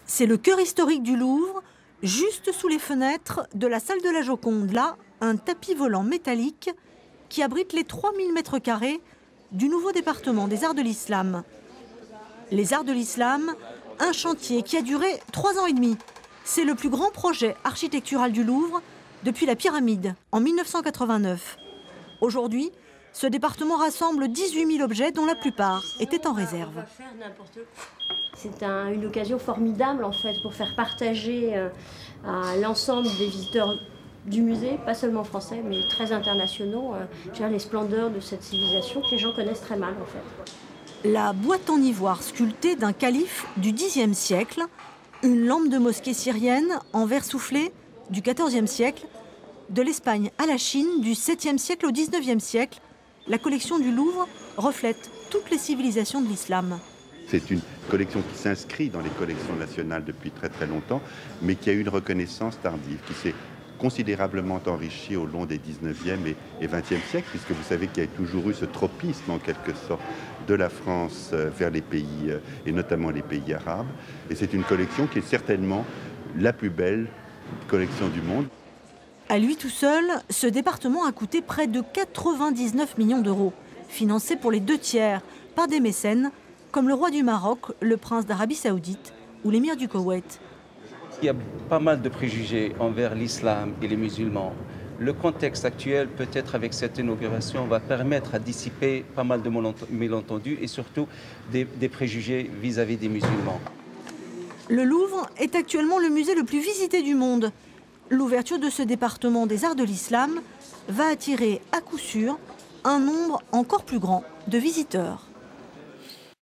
C'est le cœur historique du Louvre, juste sous les fenêtres de la salle de la Joconde. Là, un tapis volant métallique qui abrite les 3000 m² du nouveau département des Arts de l'Islam. Les Arts de l'Islam, un chantier qui a duré 3 ans et demi. C'est le plus grand projet architectural du Louvre depuis la pyramide en 1989. Aujourd'hui, ce département rassemble 18 000 objets dont la plupart étaient en réserve. C'est une occasion formidable en fait pour faire partager à l'ensemble des visiteurs du musée, pas seulement français mais très internationaux, les splendeurs de cette civilisation que les gens connaissent très mal en fait. La boîte en ivoire sculptée d'un calife du Xe siècle, une lampe de mosquée syrienne en verre soufflé du XIVe siècle, de l'Espagne à la Chine du 7e siècle au 19e siècle, la collection du Louvre reflète toutes les civilisations de l'islam. C'est une collection qui s'inscrit dans les collections nationales depuis très très longtemps, mais qui a eu une reconnaissance tardive, qui s'est considérablement enrichie au long des 19e et 20e siècles, puisque vous savez qu'il y a toujours eu ce tropisme en quelque sorte de la France vers les pays, et notamment les pays arabes. Et c'est une collection qui est certainement la plus belle collection du monde. À lui tout seul, ce département a coûté près de 99 millions d'euros, financé pour les 2/3 par des mécènes, comme le roi du Maroc, le prince d'Arabie Saoudite ou l'émir du Koweït. Il y a pas mal de préjugés envers l'islam et les musulmans. Le contexte actuel, peut-être avec cette inauguration, va permettre à dissiper pas mal de malentendus et surtout des préjugés vis-à-vis des musulmans. Le Louvre est actuellement le musée le plus visité du monde. L'ouverture de ce département des Arts de l'Islam va attirer à coup sûr un nombre encore plus grand de visiteurs.